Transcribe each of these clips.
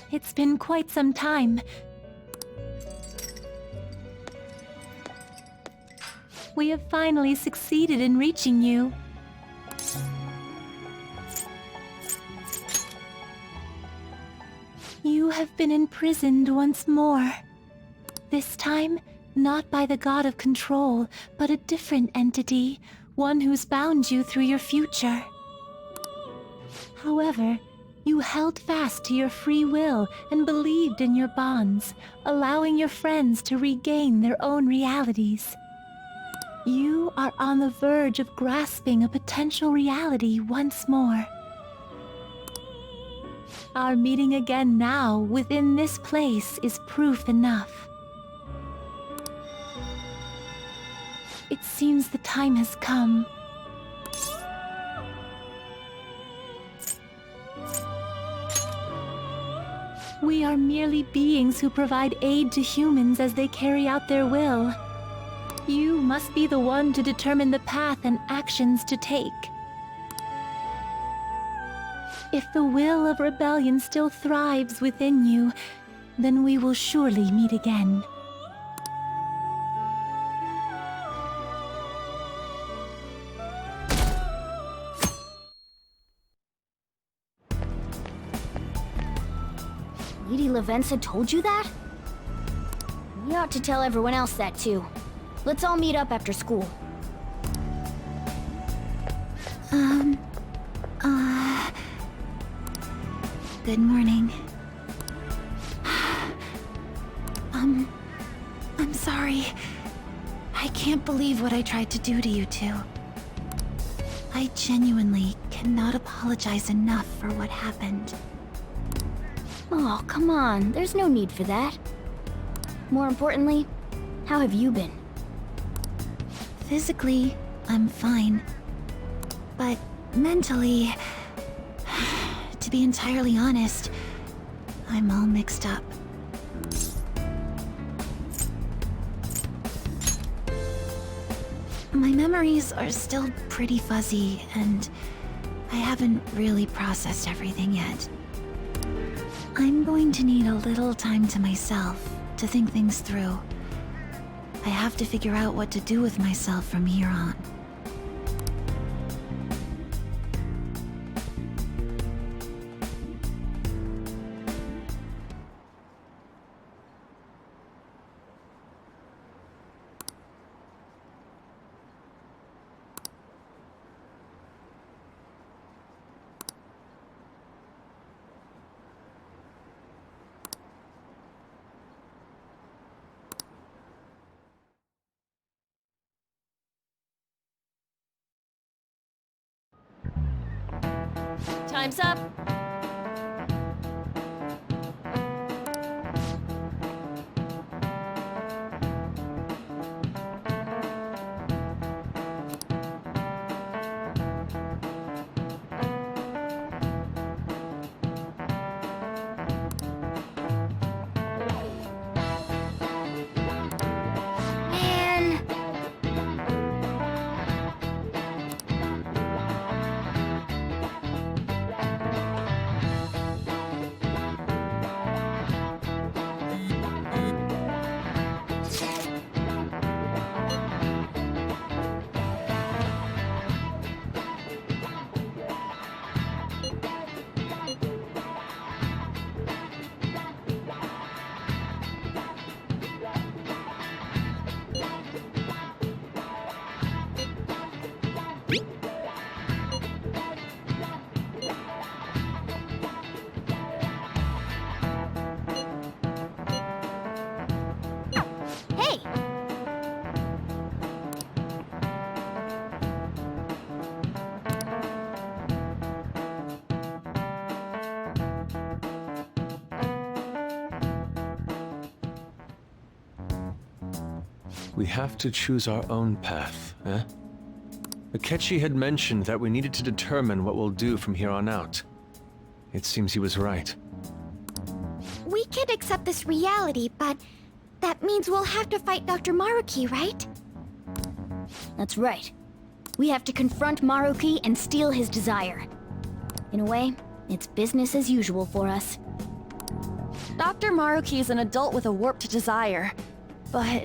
It's been quite some time. We have finally succeeded in reaching you. You have been imprisoned once more. This time, not by the god of control, but a different entity, one who's bound you through your future. However, you held fast to your free will and believed in your bonds, allowing your friends to regain their own realities. You are on the verge of grasping a potential reality once more. Our meeting again now within this place is proof enough. It seems the time has come. We are merely beings who provide aid to humans as they carry out their will. You must be the one to determine the path and actions to take. If the will of rebellion still thrives within you, then we will surely meet again. Lady Lavenza told you that? We ought to tell everyone else that too. Let's all meet up after school. Good morning. I'm sorry. I can't believe what I tried to do to you two. I genuinely cannot apologize enough for what happened. Oh, come on. There's no need for that. More importantly, how have you been? Physically, I'm fine. But mentally, to be entirely honest, I'm all mixed up. My memories are still pretty fuzzy, and I haven't really processed everything yet. I'm going to need a little time to myself to think things through. I have to figure out what to do with myself from here on. Time's up. Man! Hey! We have to choose our own path, eh? Akechi had mentioned that we needed to determine what we'll do from here on out. It seems he was right. We could accept this reality, but that means we'll have to fight Dr. Maruki, right? That's right. We have to confront Maruki and steal his desire. In a way, it's business as usual for us. Dr. Maruki is an adult with a warped desire, but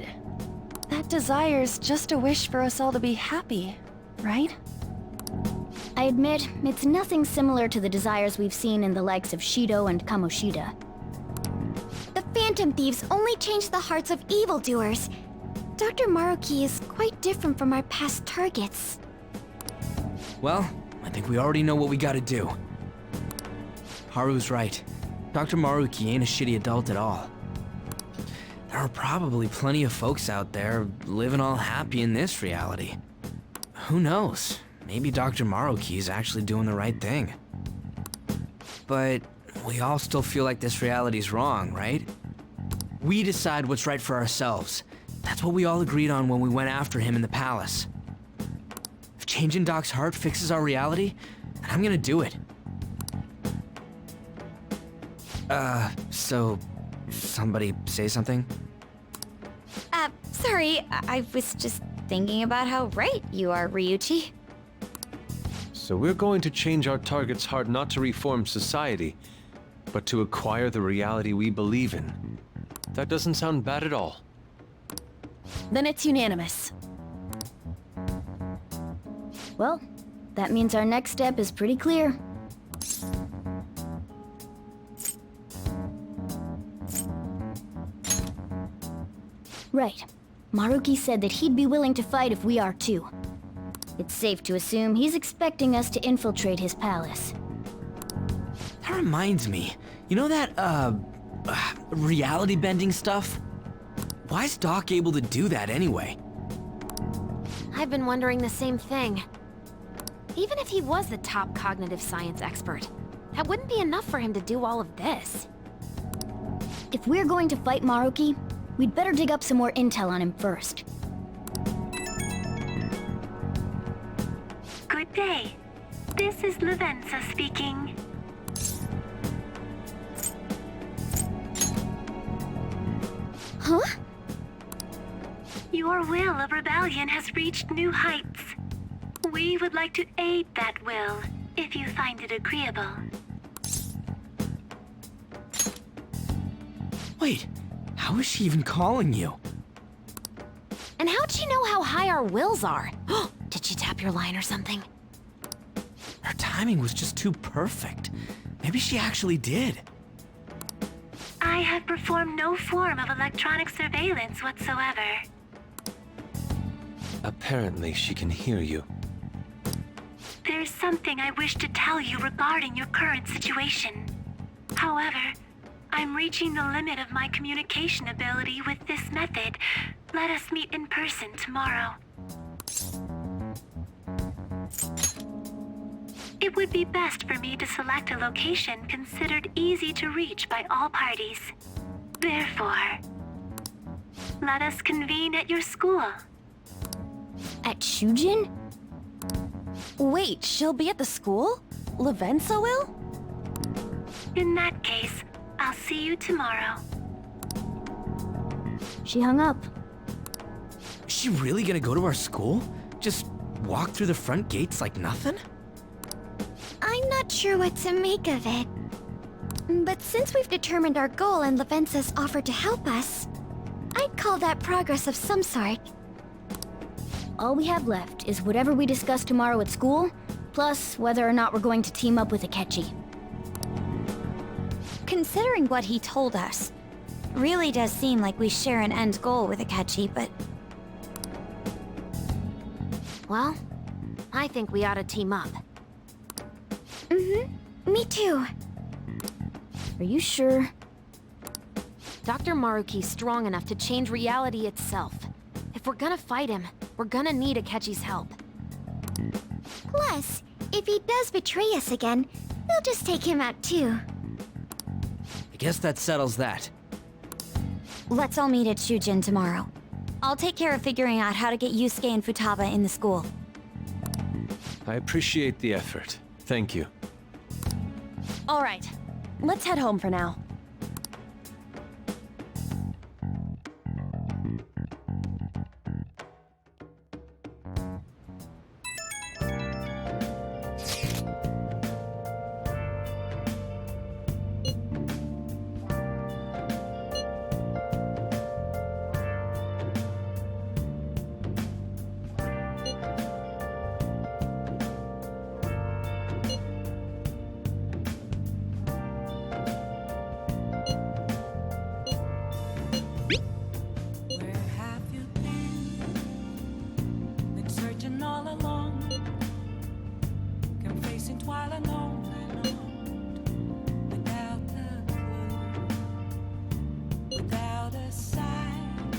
that desire's just a wish for us all to be happy, right? I admit, it's nothing similar to the desires we've seen in the likes of Shido and Kamoshida. The Phantom Thieves only change the hearts of evildoers. Dr. Maruki is quite different from our past targets. Well, I think we already know what we gotta do. Haru's right. Dr. Maruki ain't a shitty adult at all. There are probably plenty of folks out there living all happy in this reality. Who knows? Maybe Dr. Maruki's actually doing the right thing. But we all still feel like this reality's wrong, right? We decide what's right for ourselves. That's what we all agreed on when we went after him in the palace. If changing Doc's heart fixes our reality, then I'm gonna do it. So somebody say something? Sorry, I was just thinking about how right you are, Ryuichi. So we're going to change our target's heart not to reform society, but to acquire the reality we believe in. That doesn't sound bad at all. Then it's unanimous. Well, that means our next step is pretty clear. Right. Maruki said that he'd be willing to fight if we are too. It's safe to assume he's expecting us to infiltrate his palace. That reminds me. You know that, reality bending stuff? Why is Doc able to do that anyway? I've been wondering the same thing. Even if he was the top cognitive science expert, that wouldn't be enough for him to do all of this. If we're going to fight Maruki, we'd better dig up some more intel on him first. Good day. This is Lavenza speaking. Huh? Your will of rebellion has reached new heights. We would like to aid that will, if you find it agreeable. Wait, how is she even calling you? And how'd she know how high our wills are? Did she tap your line or something? Her timing was just too perfect. Maybe she actually did. I have performed no form of electronic surveillance whatsoever. Apparently, she can hear you. There's something I wish to tell you regarding your current situation. However, I'm reaching the limit of my communication ability with this method. Let us meet in person tomorrow. It would be best for me to select a location considered easy to reach by all parties. Therefore, let us convene at your school. At Shujin? Wait, she'll be at the school? Lavenza will? In that case, I'll see you tomorrow. She hung up. Is she really gonna go to our school? Just walk through the front gates like nothing? I'm not sure what to make of it. But since we've determined our goal and Lavenza's offered to help us, I'd call that progress of some sort. All we have left is whatever we discuss tomorrow at school, plus whether or not we're going to team up with Akechi. Considering what he told us, really does seem like we share an end goal with Akechi, but... Well, I think we ought to team up. Me too. Are you sure? Dr. Maruki's strong enough to change reality itself. If we're gonna fight him, we're gonna need Akechi's help. Plus, if he does betray us again, we'll just take him out too. I guess that settles that. let's all meet at Shujin tomorrow. I'll take care of figuring out how to get Yusuke and Futaba in the school. I appreciate the effort. Thank you. All right, let's head home for now. Where have you been? Been searching all along, confessing while alone and on, without a clue, without a sign,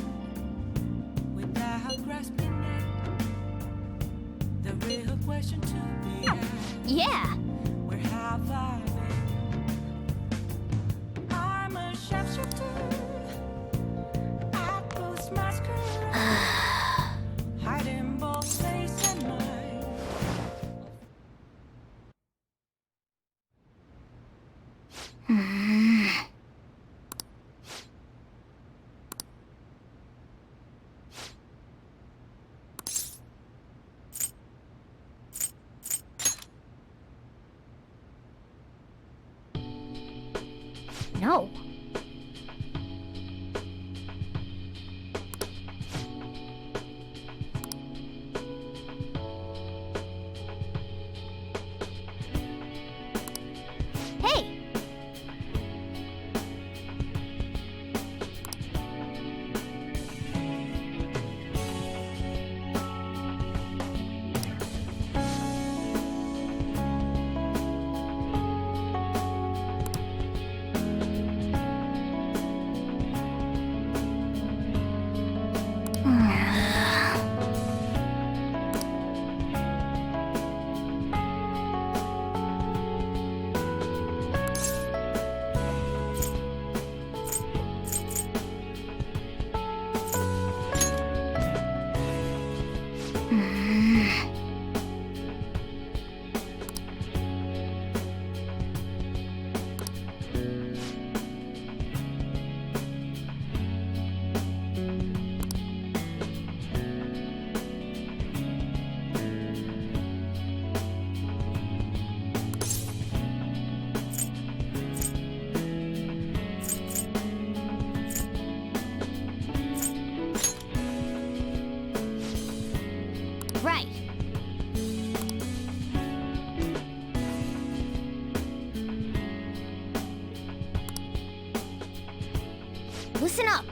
without grasping it. The real question to be asked: Yeah. where have I been? I'm a sharpshooter. I post masquerade, hiding both face and mind. No. Hey! Right. Listen up.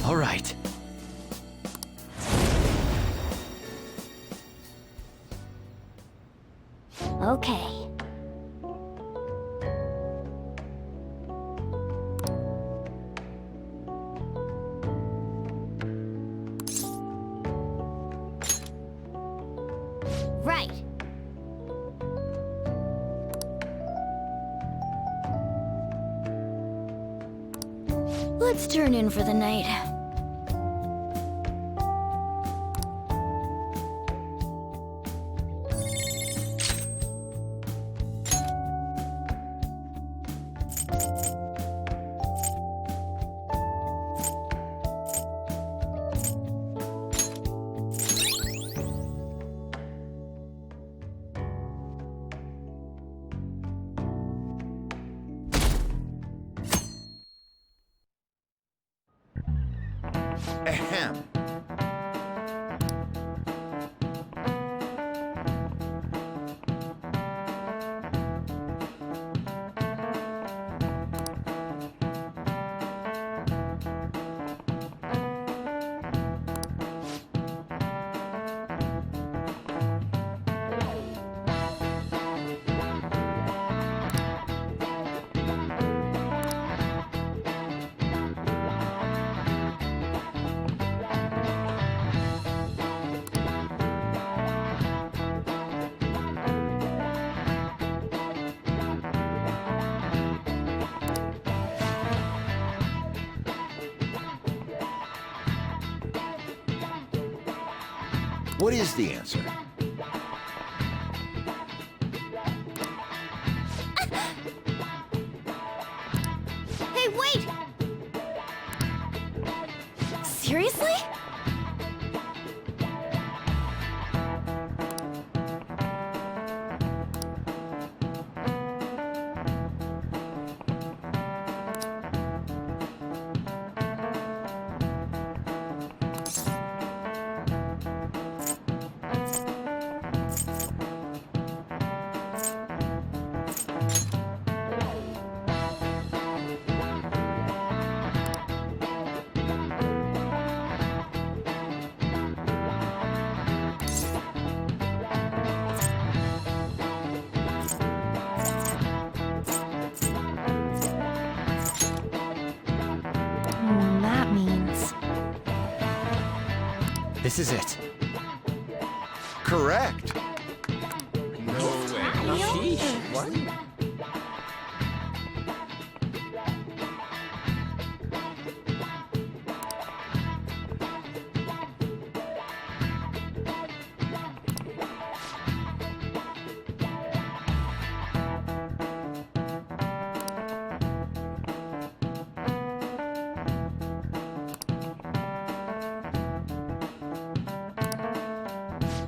All right. Okay. Right. Let's turn in for the night. Ahem. What is the answer? Hey, wait! Seriously? That means... This is it. Correct. No way. What?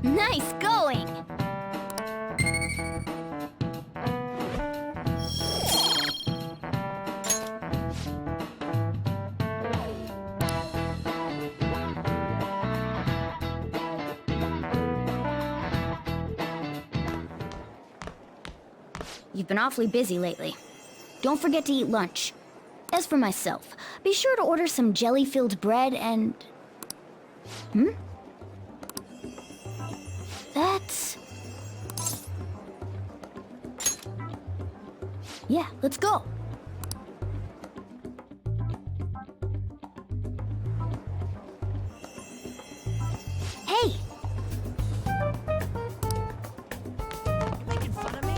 Nice going! You've been awfully busy lately. Don't forget to eat lunch. As for myself, be sure to order some jelly-filled bread and... That's... Yeah, let's go. Hey! Making fun of me?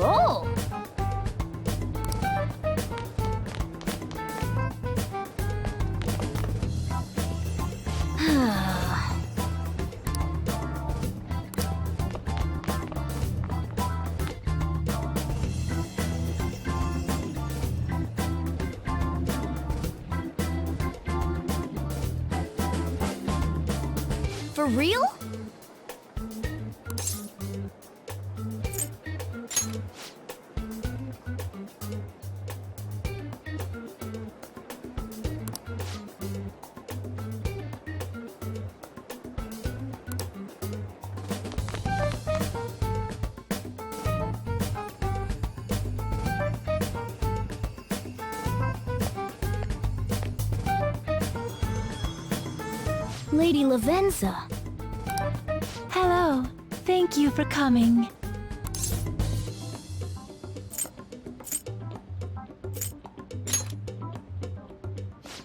Oh! For real? Lady Lavenza. Hello. Thank you for coming.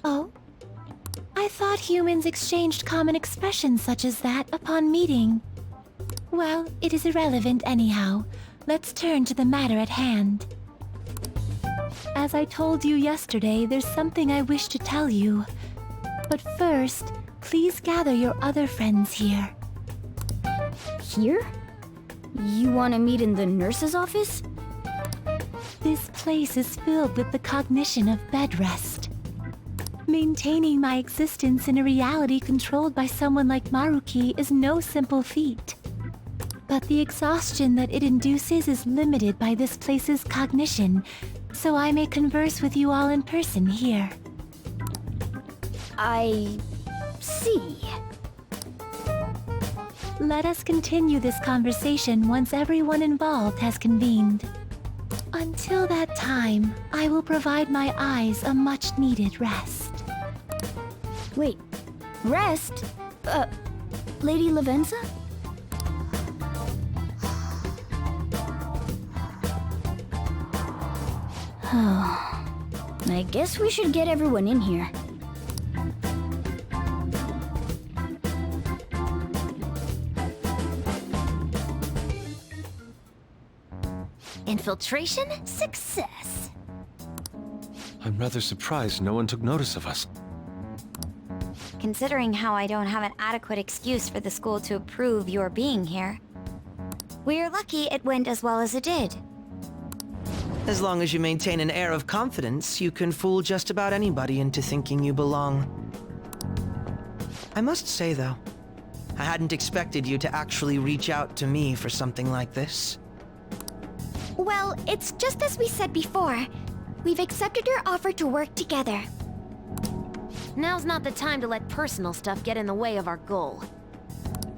Oh? I thought thought humans exchanged common expressions such as that upon meeting. Well, it is irrelevant anyhow. Let's turn to the matter at hand. As I told you yesterday, there's something I wish to tell you. But first, please gather your other friends here. Here? You want to meet in the nurse's office? This place is filled with the cognition of bed rest. Maintaining my existence in a reality controlled by someone like Maruki is no simple feat. But the exhaustion that it induces is limited by this place's cognition, so I may converse with you all in person here. I see. Let us continue this conversation once everyone involved has convened. Until that time, I will provide my eyes a much-needed rest. Wait, rest? Lady Lavenza? I guess we should get everyone in here. Infiltration success. I'm rather surprised no one took notice of us. Considering how I don't have an adequate excuse for the school to approve your being here, we're lucky it went as well as it did. As long as you maintain an air of confidence, you can fool just about anybody into thinking you belong. I must say, though, I hadn't expected you to actually reach out to me for something like this. Well, it's just as we said before. We've accepted your offer to work together. Now's not the time to let personal stuff get in the way of our goal.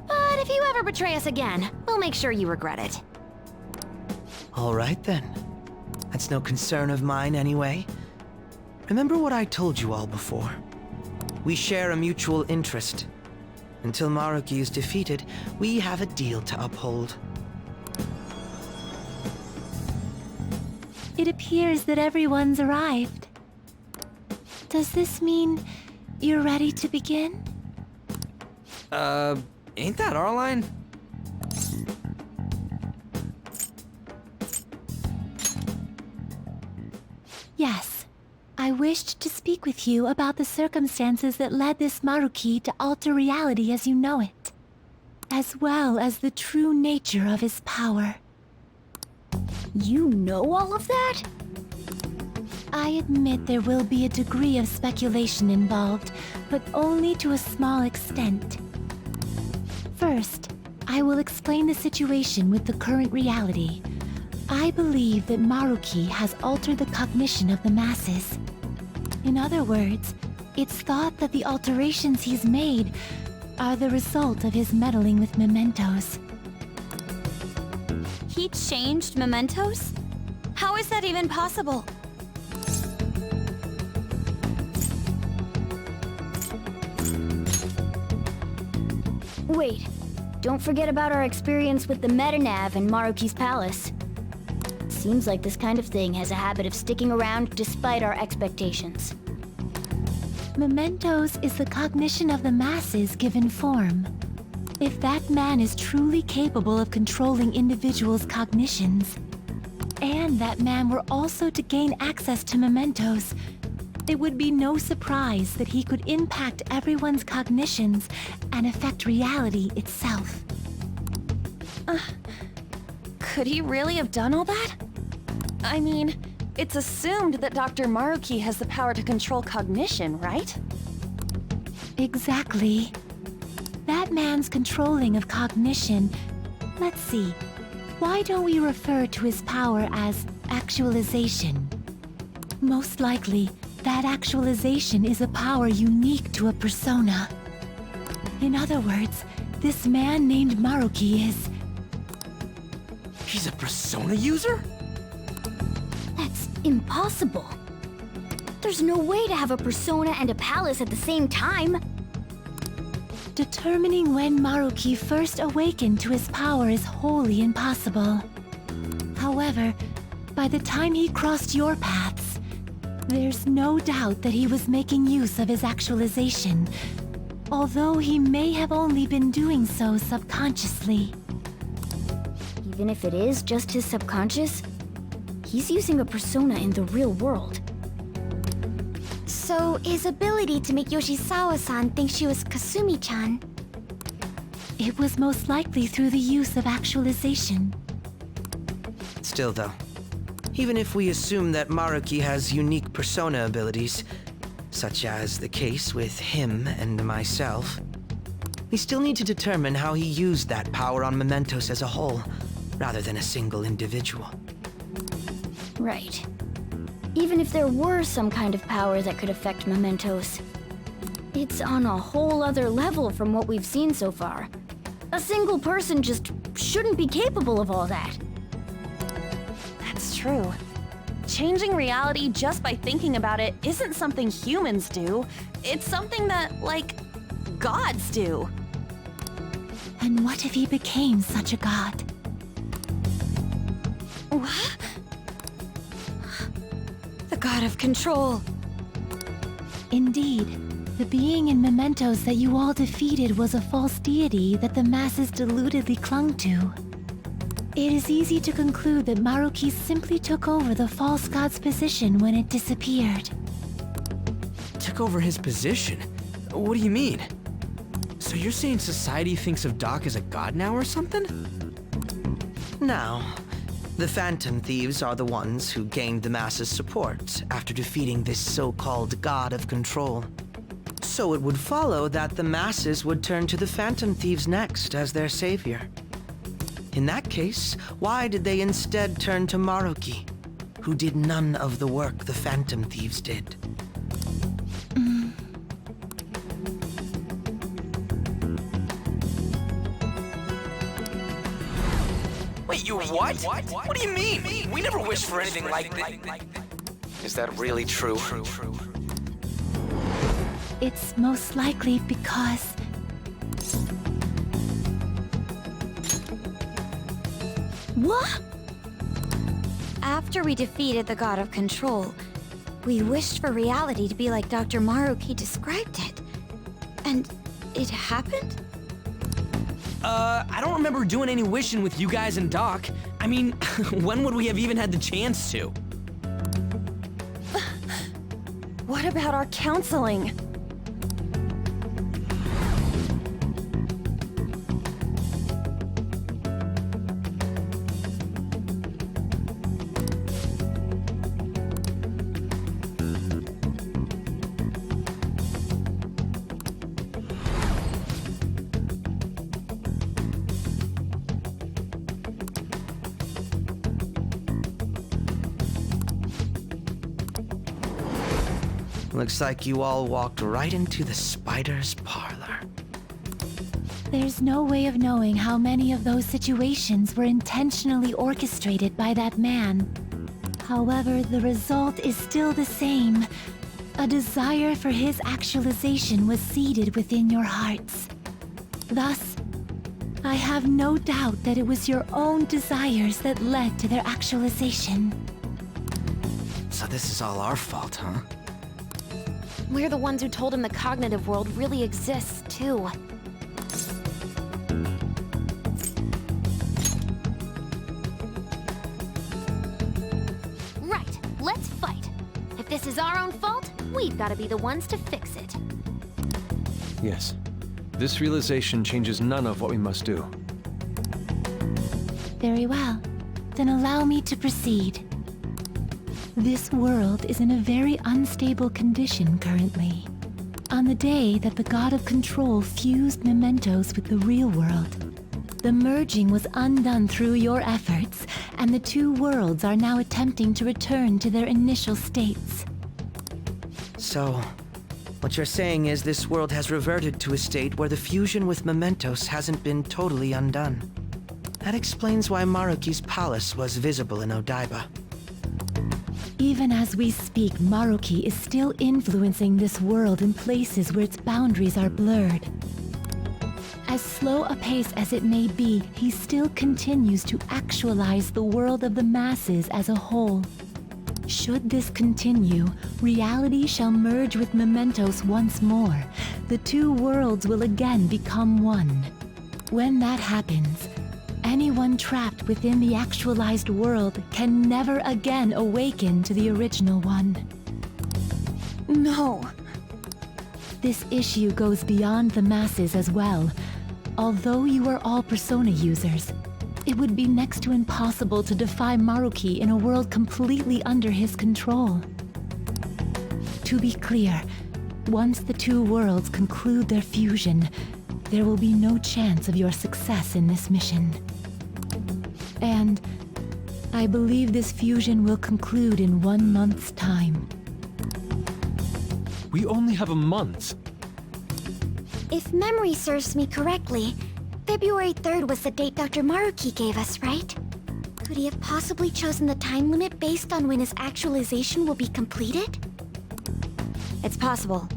But if you ever betray us again, we'll make sure you regret it. All right, then. That's no concern of mine, anyway. Remember what I told you all before. We share a mutual interest. Until Maruki is defeated, we have a deal to uphold. It appears that everyone's arrived. Does this mean you're ready to begin? Ain't that our line? Yes. I wished to speak with you about the circumstances that led this Maruki to alter reality as you know it, as well as the true nature of his power. You know all of that? I admit there will be a degree of speculation involved, but only to a small extent. First, I will explain the situation with the current reality. I believe that Maruki has altered the cognition of the masses. In other words, it's thought that the alterations he's made are the result of his meddling with mementos. He changed mementos? How is that even possible? Wait, don't forget about our experience with the Metanav in Maruki's palace. Seems like this kind of thing has a habit of sticking around despite our expectations. Mementos is the cognition of the masses given form. If that man is truly capable of controlling individuals' cognitions, and that man were also to gain access to mementos, it would be no surprise that he could impact everyone's cognitions and affect reality itself. Could he really have done all that? I mean, it's assumed that Dr. Maruki has the power to control cognition, right? Exactly. That man's controlling of cognition... Let's see. Why don't we refer to his power as actualization? Most likely, that actualization is a power unique to a persona. In other words, this man named Maruki is... He's a persona user? That's impossible. There's no way to have a persona and a palace at the same time. Determining when Maruki first awakened to his power is wholly impossible. However, by the time he crossed your paths, there's no doubt that he was making use of his actualization, although he may have only been doing so subconsciously. Even if it is just his subconscious, he's using a persona in the real world. So, his ability to make Yoshizawa-san think she was Kasumi-chan. It was most likely through the use of actualization. Still though, even if we assume that Maruki has unique persona abilities, such as the case with him and myself, we still need to determine how he used that power on Mementos as a whole, rather than a single individual. Right. Even if there were some kind of power that could affect Mementos, it's on a whole other level from what we've seen so far. A single person just shouldn't be capable of all that. That's true. Changing reality just by thinking about it isn't something humans do. It's something that, like, gods do. And what if he became such a god? What? The god of control. Indeed, the being in Mementos that you all defeated was a false deity that the masses deludedly clung to. It is easy to conclude that Maruki simply took over the false god's position when it disappeared. Took over his position? What do you mean? So you're saying society thinks of Doc as a god now or something? Now, the Phantom Thieves are the ones who gained the masses' support after defeating this so-called god of control. So it would follow that the masses would turn to the Phantom Thieves next as their savior. In that case, why did they instead turn to Maruki, who did none of the work the Phantom Thieves did? Wait, you what? What do you mean? We never wished for anything like this. Is that really true? It's most likely because... What? After we defeated the god of control, we wished for reality to be like Dr. Maruki described it. And it happened? I don't remember doing any wishing with you guys and Doc. I mean, when would we have even had the chance to? What about our counseling? Looks like you all walked right into the spider's parlor. There's no way of knowing how many of those situations were intentionally orchestrated by that man. However, the result is still the same. A desire for his actualization was seeded within your hearts. Thus, I have no doubt that it was your own desires that led to their actualization. So this is all our fault, huh? We're the ones who told him the cognitive world really exists, too. Right, let's fight. If this is our own fault, we've got to be the ones to fix it. Yes. This realization changes none of what we must do. Very well. Then allow me to proceed. This world is in a very unstable condition currently. On the day that the God of Control fused Mementos with the real world, the merging was undone through your efforts, and the two worlds are now attempting to return to their initial states. So, what you're saying is this world has reverted to a state where the fusion with Mementos hasn't been totally undone. That explains why Maruki's palace was visible in Odaiba. Even as we speak, Maruki is still influencing this world in places where its boundaries are blurred. As slow a pace as it may be, he still continues to actualize the world of the masses as a whole. Should this continue, reality shall merge with mementos once more. The two worlds will again become one. When that happens, anyone trapped within the actualized world can never again awaken to the original one. No. This issue goes beyond the masses as well. Although you are all Persona users, it would be next to impossible to defy Maruki in a world completely under his control. To be clear, once the two worlds conclude their fusion, there will be no chance of your success in this mission. And I believe this fusion will conclude in 1 month's time. We only have a month. If memory serves me correctly, February 3rd was the date Dr. Maruki gave us, right? Could he have possibly chosen the time limit based on when his actualization will be completed? It's possible.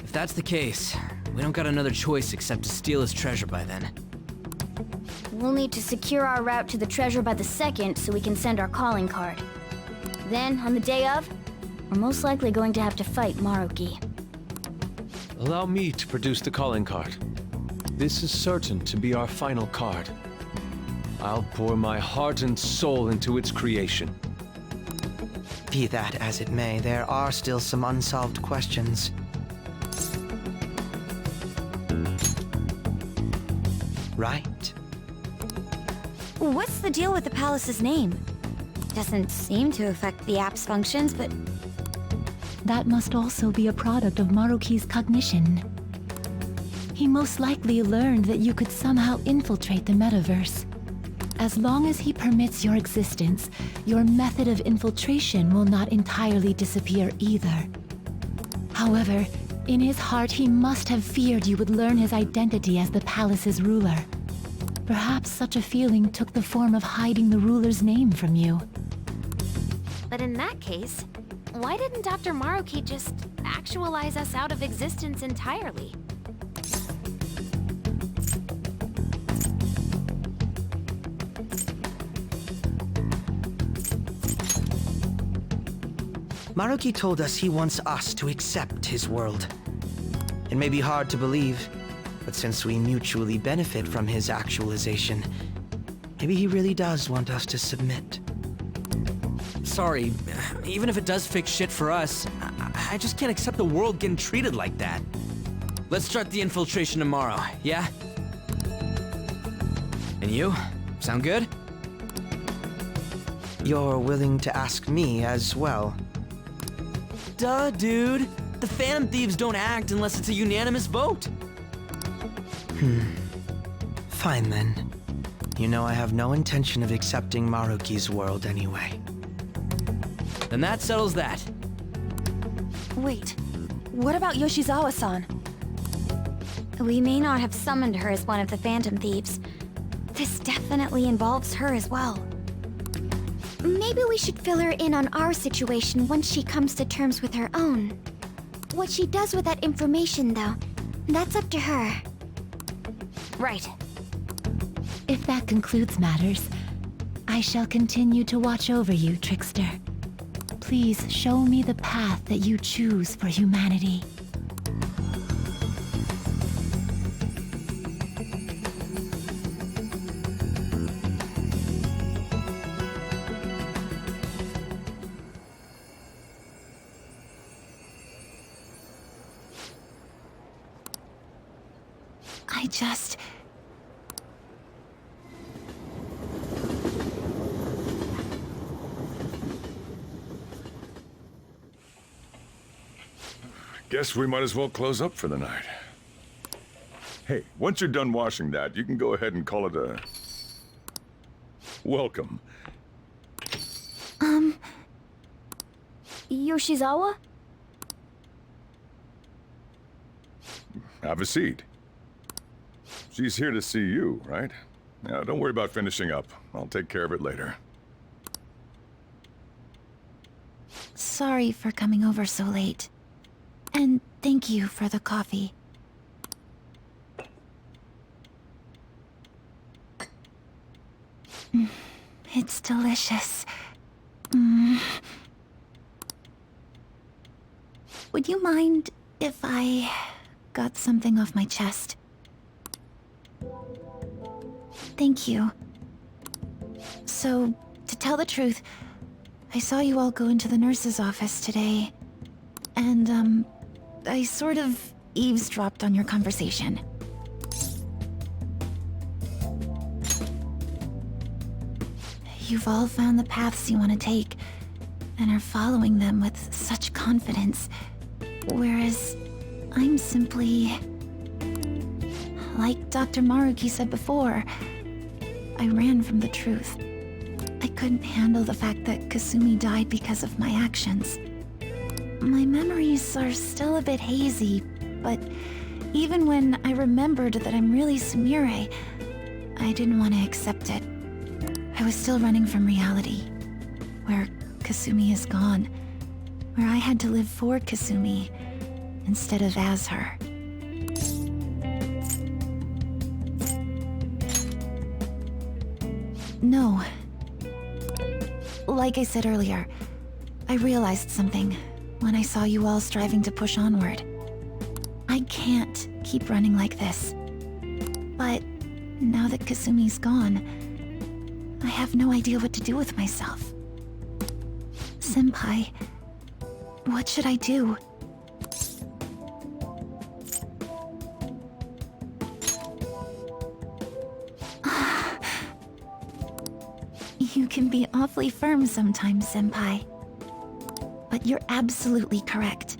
If that's the case, we don't got another choice except to steal his treasure by then. We'll need to secure our route to the treasure by the 2nd so we can send our calling card. Then, on the day of, we're most likely going to have to fight Maruki. Allow me to produce the calling card. This is certain to be our final card. I'll pour my heart and soul into its creation. Be that as it may, there are still some unsolved questions. Right? What's the deal with the palace's name? Doesn't seem to affect the app's functions, but That must also be a product of Maruki's cognition. He most likely learned that you could somehow infiltrate the metaverse. As long as he permits your existence, your method of infiltration will not entirely disappear either. However, in his heart he must have feared you would learn his identity as the palace's ruler. Perhaps such a feeling took the form of hiding the ruler's name from you. But in that case, why didn't Dr. Maruki just actualize us out of existence entirely? Maruki told us he wants us to accept his world. It may be hard to believe, but since we mutually benefit from his actualization, maybe he really does want us to submit. Sorry, even if it does fix shit for us, I just can't accept the world getting treated like that. Let's start the infiltration tomorrow, yeah? And you? Sound good? You're willing to ask me as well. Duh, dude. The Phantom Thieves don't act unless it's a unanimous vote. Fine then. You know I have no intention of accepting Maruki's world anyway. Then that settles that. Wait, what about Yoshizawa-san? we may not have summoned her as one of the Phantom Thieves. This definitely involves her as well. Maybe we should fill her in on our situation once she comes to terms with her own. What she does with that information, though, that's up to her. Right. If that concludes matters, I shall continue to watch over you, Trickster. Please show me the path that you choose for humanity. Guess we might as well close up for the night. Hey, once you're done washing that, you can go ahead and call it a... welcome. Yoshizawa? Have a seat. She's here to see you, right? Now, don't worry about finishing up. I'll take care of it later. Sorry for coming over so late. And thank you for the coffee. It's delicious. Would you mind if I got something off my chest? Thank you. So, to tell the truth, I saw you all go into the nurse's office today, and, I sort of eavesdropped on your conversation. You've all found the paths you want to take, and are following them with such confidence, whereas I'm simply... Like Dr. Maruki said before, I ran from the truth. I couldn't handle the fact that Kasumi died because of my actions. My memories are still a bit hazy, but even when I remembered that I'm really Sumire, I didn't want to accept it. I was still running from reality, where Kasumi is gone, where I had to live for Kasumi instead of as her. No. Like I said earlier, I realized something when I saw you all striving to push onward. I can't keep running like this. But now that Kasumi's gone, I have no idea what to do with myself. Senpai, what should I do? You can be awfully firm sometimes, Senpai. But you're absolutely correct.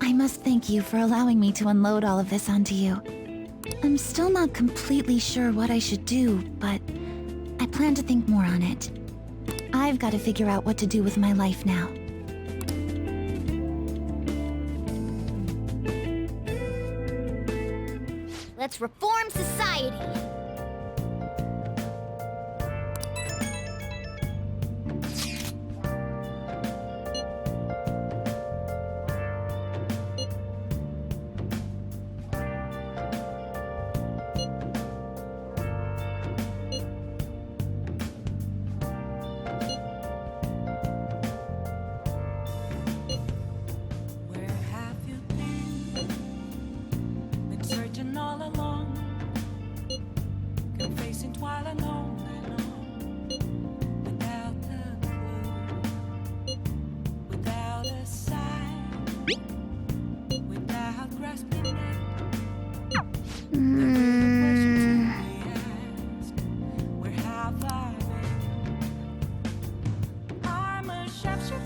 I must thank you for allowing me to unload all of this onto you. I'm still not completely sure what I should do, but I plan to think more on it. I've got to figure out what to do with my life now. Let's reform society! Where have you been? Been searching all along, confessing while I know